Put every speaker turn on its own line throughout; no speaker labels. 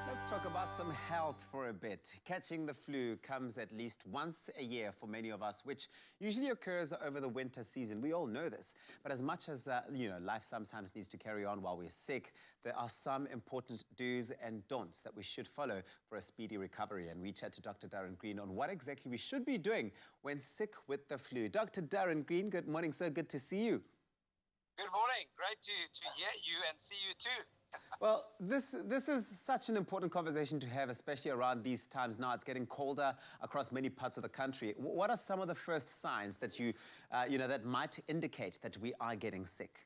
Let's talk about some health for a bit. Catching the flu comes at least once a year for many of us, which usually occurs over the winter season. We all know this. But as much as, life sometimes needs to carry on while we're sick, there are some important do's and don'ts that we should follow for a speedy recovery. And we chat to Dr. Darren Green on what exactly we should be doing when sick with the flu. Dr. Darren Green, good morning, sir. Good to see you.
Good morning. Great to hear you and see you too.
Well, this is such an important conversation to have, especially around these times now. It's getting colder across many parts of the country. What are some of the first signs that that might indicate that we are getting sick?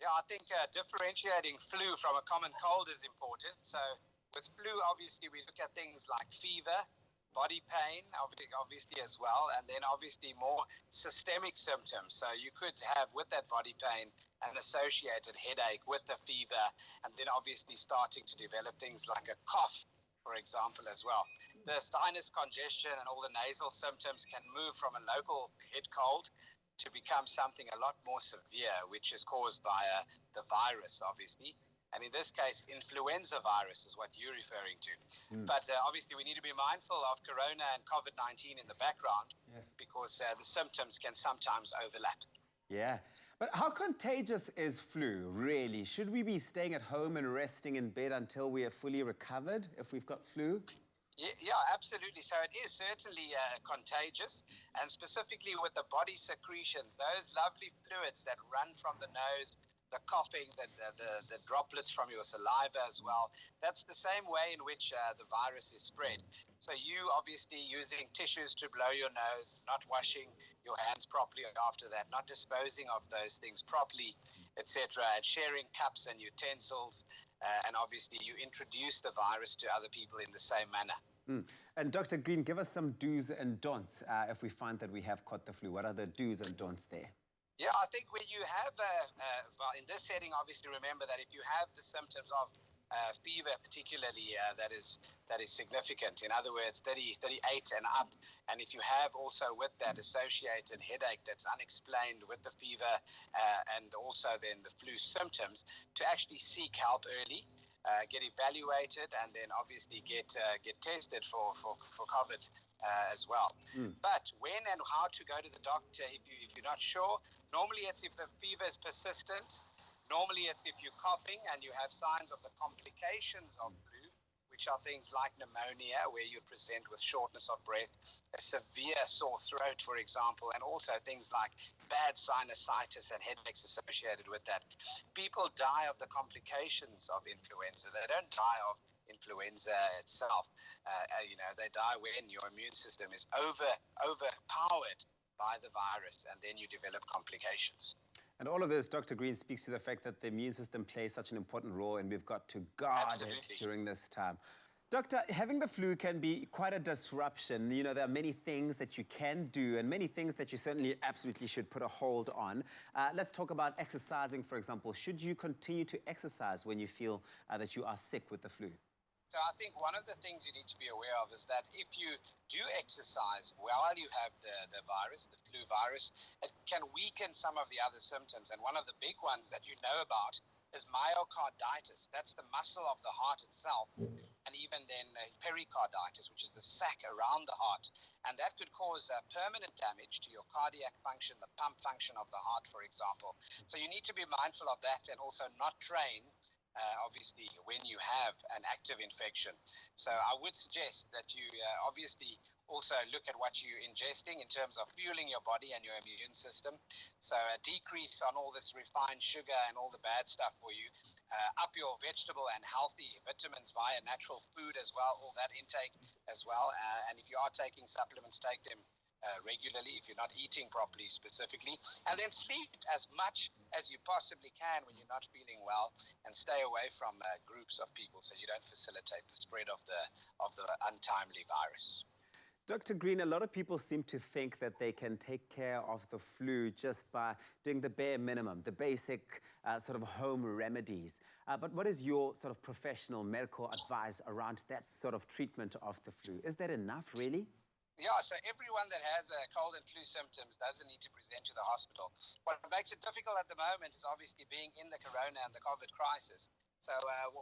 Yeah, I think differentiating flu from a common cold is important. So with flu, obviously, we look at things like fever, body pain, obviously as well, and then obviously more systemic symptoms. So you could have with that body pain an associated headache with the fever, and then obviously starting to develop things like a cough, for example, as well. The sinus congestion and all the nasal symptoms can move from a local head cold to become something a lot more severe, which is caused by the virus, obviously. And in this case, influenza virus is what you're referring to. But obviously, we need to be mindful of corona and COVID-19 in the background, yes, because the symptoms can sometimes overlap.
Yeah. But how contagious is flu, really? Should we be staying at home and resting in bed until we are fully recovered if we've got flu?
Yeah, absolutely. So it is certainly contagious, and specifically with the body secretions, those lovely fluids that run from the nose, the coughing, the droplets from your saliva as well. That's the same way in which the virus is spread. So you obviously using tissues to blow your nose, not washing your hands properly after that, not disposing of those things properly, etc., and sharing cups and utensils, and obviously you introduce the virus to other people in the same manner.
And Dr. Green, give us some do's and don'ts if we find that we have caught the flu. What are the do's and don'ts there?
Yeah, I think when you have, well, in this setting, obviously remember that if you have the symptoms of fever particularly, that is significant. In other words, 38 and up. And if you have also with that associated headache that's unexplained with the fever and also then the flu symptoms, to actually seek help early, get evaluated, and then obviously get tested for COVID as well. But when and how to go to the doctor if you're not sure, normally it's if the fever is persistent. Normally it's if you're coughing and you have signs of the complications of flu, which are things like pneumonia, where you present with shortness of breath, a severe sore throat, for example, and also things like bad sinusitis and headaches associated with that. People die of the complications of influenza. They don't die of influenza itself. They die when your immune system is overpowered by the virus, and then you develop complications.
And all of this, Dr. Green, speaks to the fact that the immune system plays such an important role, and we've got to guard it during this time. Doctor, having the flu can be quite a disruption. There are many things that you can do and many things that you certainly absolutely should put a hold on. Let's talk about exercising, for example. Should you continue to exercise when you feel that you are sick with the flu?
So I think one of the things you need to be aware of is that if you do exercise while you have the virus, the flu virus, it can weaken some of the other symptoms. And one of the big ones that you know about is myocarditis. That's the muscle of the heart itself. And even then pericarditis, which is the sac around the heart. And that could cause permanent damage to your cardiac function, the pump function of the heart, for example. So you need to be mindful of that and also not train obviously when you have an active infection. So I would suggest that you obviously also look at what you're ingesting in terms of fueling your body and your immune system. So a decrease on all this refined sugar and all the bad stuff for you. Up your vegetable and healthy vitamins via natural food as well, all that intake as well. And if you are taking supplements, take them regularly if you're not eating properly specifically, and then sleep as much as you possibly can when you're not feeling well, and stay away from groups of people so you don't facilitate the spread of the untimely virus.
Dr. Green, a lot of people seem to think that they can take care of the flu just by doing the bare minimum, the basic sort of home remedies. But what is your sort of professional medical advice around that sort of treatment of the flu? Is that enough, really?
Yeah, so everyone that has cold and flu symptoms doesn't need to present to the hospital. What makes it difficult at the moment is obviously being in the corona and the COVID crisis. So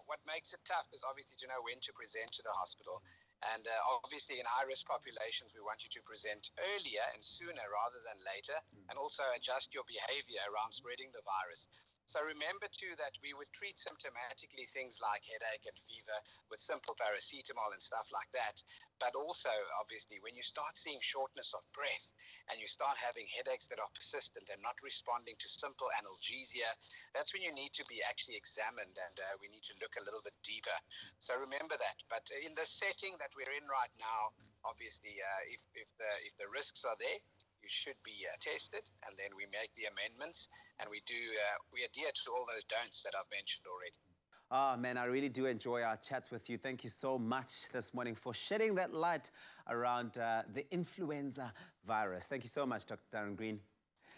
what makes it tough is obviously to know when to present to the hospital. And obviously in high-risk populations, we want you to present earlier and sooner rather than later, and also adjust your behavior around spreading the virus. So remember too that we would treat symptomatically things like headache and fever with simple paracetamol and stuff like that. But also, obviously, when you start seeing shortness of breath and you start having headaches that are persistent and not responding to simple analgesia, that's when you need to be actually examined, and we need to look a little bit deeper. So remember that. But in the setting that we're in right now, obviously, if the risks are there, you should be tested, and then we make the amendments, and we adhere to all those don'ts that I've mentioned already.
Ah, man, I really do enjoy our chats with you. Thank you so much this morning for shedding that light around the influenza virus. Thank you so much, Dr. Darren Green.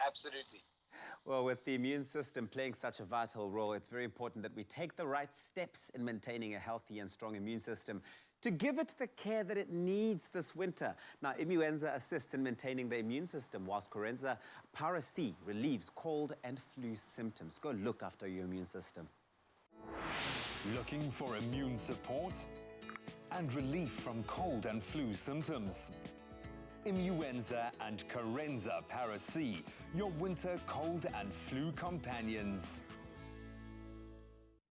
Absolutely.
Well, with the immune system playing such a vital role, it's very important that we take the right steps in maintaining a healthy and strong immune system to give it the care that it needs this winter. Now, IMMUENZA assists in maintaining the immune system, whilst Corenza Para C relieves cold and flu symptoms. Go look after your immune system.
Looking for immune support and relief from cold and flu symptoms? IMMUENZA and Corenza Para C, your winter cold and flu companions.